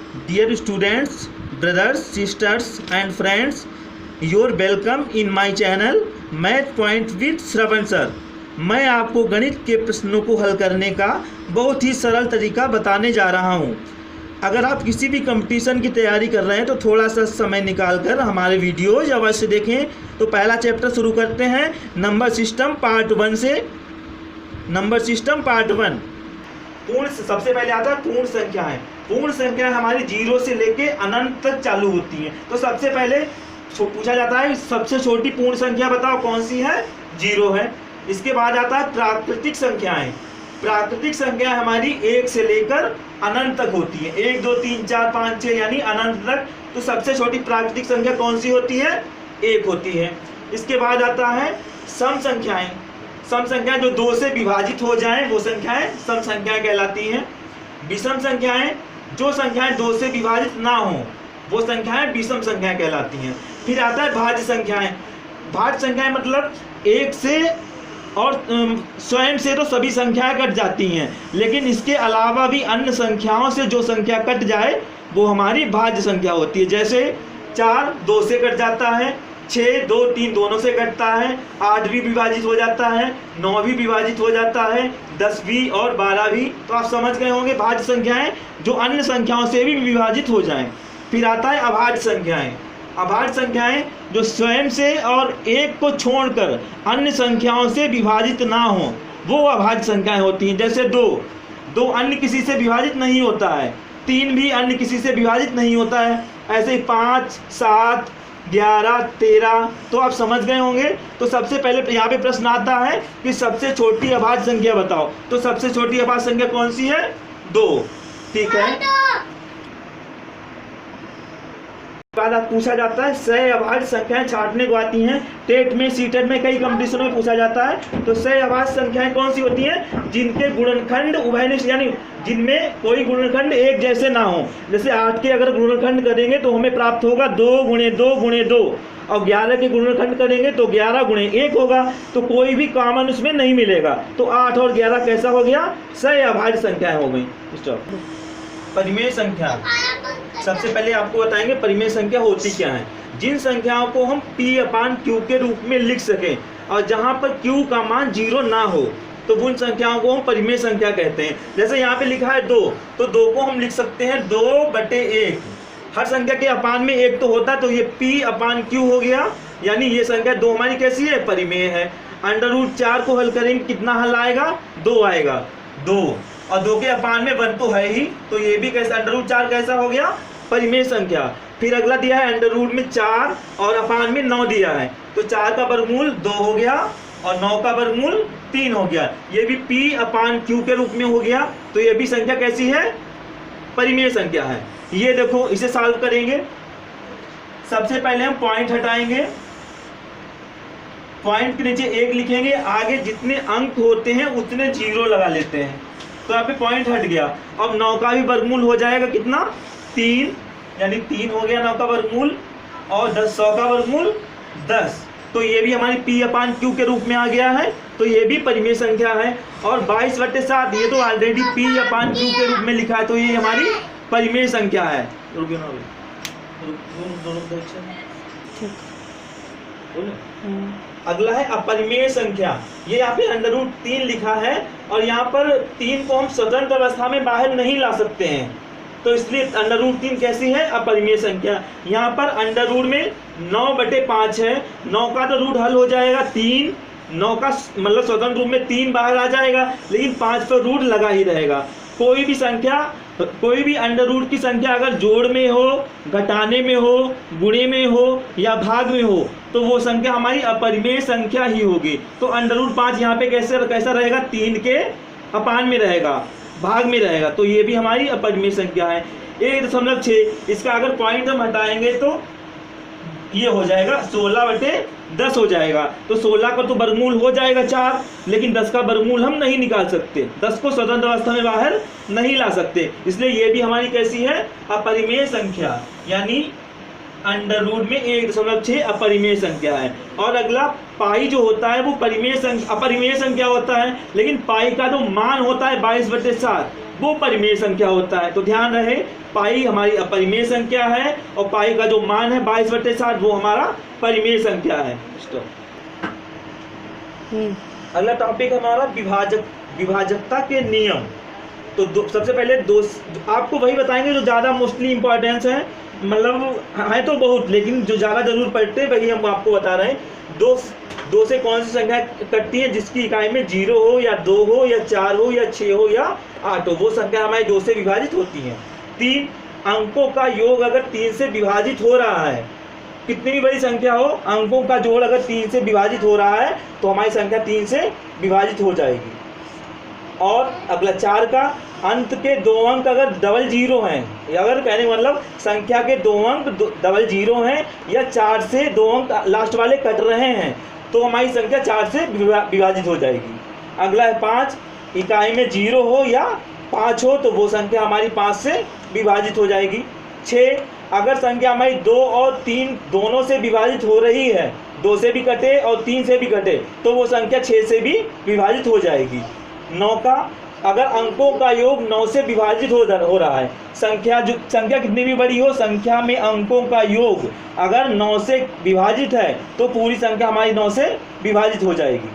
Dear students, brothers, sisters and friends, you're welcome in my channel Math Point with Shravan sir. मैं आपको गणित के प्रश्नों को हल करने का बहुत ही सरल तरीका बताने जा रहा हूं। अगर आप किसी भी कंपटीशन की तैयारी कर रहे हैं तो थोड़ा सा समय निकाल कर हमारे वीडियोज अवश्य देखें। तो पहला चैप्टर शुरू करते हैं नंबर सिस्टम पार्ट 1 से। नंबर सिस्टम पार्ट 1 पूर्ण, सबसे पहले आता है पूर्ण संख्याएं। पूर्ण संख्याएं हमारी 0 से लेके अनंत तक चालू होती हैं। तो सबसे पहले पूछा जाता है सबसे छोटी पूर्ण संख्या बताओ कौन सी है, 0 है। इसके बाद आता है प्राकृतिक संख्याएं। प्राकृतिक संख्या हमारी 1 से लेकर अनंत तक होती है, 1 2 3 4 5 6 यानी अनंत तक। तो सबसे छोटी प्राकृतिक संख्या कौन सी होती है, 1 होती है। इसके बाद आता है सम संख्याएं। सम संख्याएं जो 2 से विभाजित हो जाएं वो संख्याएं सम संख्याएं कहलाती हैं। विषम संख्याएं, जो संख्याएं 2 से विभाजित ना हो वो संख्याएं विषम संख्याएं कहलाती हैं। फिर आता है भाज्य संख्याएं। भाज्य संख्याएं मतलब 1 से और स्वयं से तो सभी संख्याएं कट जाती हैं, लेकिन इसके अलावा भी अन्य संख्याओं से जो संख्या कट जाए वो हमारी भाज्य संख्या होती है। जैसे 4 2 से कट जाता है, 6 2 3 दोनों से कटता है, 8 भी विभाजित हो जाता है, 9 भी विभाजित हो जाता है, 10 भी और 12 भी। तो आप समझ गए होंगे भाज्य संख्याएं जो अन्य संख्याओं से भी विभाजित हो जाएं। फिर आता है अभाज्य संख्याएं। अभाज्य संख्याएं जो स्वयं से और 1 को छोड़कर अन्य संख्याओं से विभाजित ना हो वो अभाज्य संख्याएं होती हैं। जैसे 2 अन्य किसी से विभाजित नहीं होता है, 3 भी अन्य किसी से विभाजित नहीं होता है। ऐसे ही 5 7 11 13। तो आप समझ गए होंगे। तो सबसे पहले यहाँ पे प्रश्न आता है कि सबसे छोटी अभाज्य संख्या बताओ। तो सबसे छोटी अभाज्य संख्या कौन सी है, 2। ठीक है। बाद पूछा जाता है सह अभाज्य संख्याएं छांटने को आती हैं। टेट में, सीटेट में, कई कंपटीशनों में पूछा जाता है। तो सह अभाज्य संख्याएं कौन सी होती हैं, जिनके गुणनखंड उभयनिष्ठ यानी जिनमें कोई गुणनखंड एक जैसे ना हो। जैसे 8 के अगर गुणनखंड करेंगे तो हमें प्राप्त होगा 2 × 2 × 2, और 11 के गुणनखंड करेंगे तो 11 × 1 होगा। तो कोई भी कॉमन उसमें नहीं मिलेगा। तो 8 और 11 कैसा हो गया, सह अभाज्य संख्याएं हो गई। परिमेय संख्या, सबसे पहले आपको बताएंगे परिमेय संख्या होती क्या है। जिन संख्याओं को हम P/Q के रूप में लिख सकें और जहां पर Q का मान 0 ना हो तो उन संख्याओं को हम परिमेय संख्या कहते हैं। जैसे यहाँ पे लिखा है 2, तो 2 को हम लिख सकते हैं 2/1। हर संख्या के अपान में 1 तो होता है, तो ये P/Q हो गया। यानी ये संख्या 2 हमारी कैसी है, परिमेय है। √4 को हल करेंगे कितना हल आएगा, 2 आएगा, 2। और 2 के अपान में 1 तो है ही, तो ये भी कैसा √4 कैसा हो गया, परिमेय संख्या। फिर अगला दिया है √ में 4 और अपान में 9 दिया है। तो 4 का वर्गमूल 2 हो गया और 9 का वर्गमूल 3 हो गया। ये भी P/Q के रूप में हो गया। तो ये भी संख्या कैसी है, परिमेय संख्या है। ये देखो, इसे सॉल्व करेंगे। सबसे पहले हम पॉइंट हटाएंगे, पॉइंट के नीचे 1 लिखेंगे, आगे जितने अंक होते हैं उतने 0 लगा लेते हैं। तो यहाँ पे पॉइंट हट गया। अब 9 का भी वर्गमूल हो जाएगा कितना, 3, यानी 3 हो गया 9 का वर्गमूल, और 100 का वर्गमूल 10। तो ये भी हमारी P/Q के रूप में आ गया है। तो ये भी परिमेय संख्या है। और 22/7 ये तो ऑलरेडी P/Q के रूप में लिखा है, तो ये हमारी परिमेय संख्या है। अगला है अपरिमेय संख्या। ये यहाँ पे √3 लिखा है और यहाँ पर 3 को हम स्वतंत्र अवस्था में बाहर नहीं ला सकते हैं, तो इसलिए √3 कैसी है, अपरिमेय संख्या। यहाँ पर √ में 9/5 है। 9 का तो रूट हल हो जाएगा 3, 9 का मतलब स्वतंत्र रूप में 3 बाहर आ जाएगा, लेकिन 5 पर रूट लगा ही रहेगा। कोई भी संख्या, कोई भी √ की संख्या अगर जोड़ में हो, घटाने में हो, गुणे में हो या भाग में हो तो वो संख्या हमारी अपरिमेय संख्या ही होगी। तो √5 यहाँ पे कैसा रहेगा, 3 के अपान में रहेगा, भाग में रहेगा। तो ये भी हमारी अपरिमेय संख्या है। 1.6, इसका अगर पॉइंट हम हटाएंगे तो ये हो जाएगा 16/10 हो जाएगा। तो 16 का तो वर्गमूल हो जाएगा 4, लेकिन 10 का वर्गमूल हम नहीं निकाल सकते, 10 को स्वतंत्र अवस्था में बाहर नहीं ला सकते, इसलिए ये भी हमारी कैसी है, अपरिमेय संख्या। यानी √ में 1.6 अपरिमेय संख्या है। और अगला पाई जो होता है वो अपरिमेय संख्या होता है, लेकिन पाई का जो मान होता है 22/7, वो परिमेय संख्या होता है। तो ध्यान रहे, पाई हमारी अपरिमेय संख्या है और पाई का जो मान है 22/7 वो हमारा परिमेय संख्या है। अगला टॉपिक हमारा विभाजकता के नियम। तो सबसे पहले आपको वही बताएंगे जो ज़्यादा मोस्टली इम्पोर्टेंस है, मतलब है तो बहुत, लेकिन जो ज़्यादा जरूर पड़ते हैं वही हम आपको बता रहे हैं। दो से कौन सी संख्या कटती है जिसकी इकाई में 0 हो या 2 हो या 4 हो या 6 हो या 8 हो, वो संख्या हमारी 2 से विभाजित होती है। 3 अंकों का योग अगर 3 से विभाजित हो रहा है, कितनी भी बड़ी संख्या हो, अंकों का जोड़ अगर 3 से विभाजित हो रहा है तो हमारी संख्या 3 से विभाजित हो जाएगी। और अगला 4 का अंत के 2 अंक अगर डबल 0 हैं, अगर कहने का मतलब संख्या के 2 अंक डबल 0 हैं या 4 से 2 अंक लास्ट वाले कट रहे हैं तो हमारी संख्या 4 से विभाजित हो जाएगी। अगला है 5, इकाई में 0 हो या 5 हो तो वो संख्या हमारी 5 से विभाजित हो जाएगी। 6, अगर संख्या हमारी 2 और 3 दोनों से विभाजित हो रही है, 2 से भी कटे और 3 से भी कटे तो वो संख्या 6 से भी विभाजित हो जाएगी। 9 का अगर अंकों का योग 9 से विभाजित हो रहा है, संख्या कितनी भी बड़ी हो, संख्या में अंकों का योग अगर 9 से विभाजित है तो पूरी संख्या हमारी 9 से विभाजित हो जाएगी।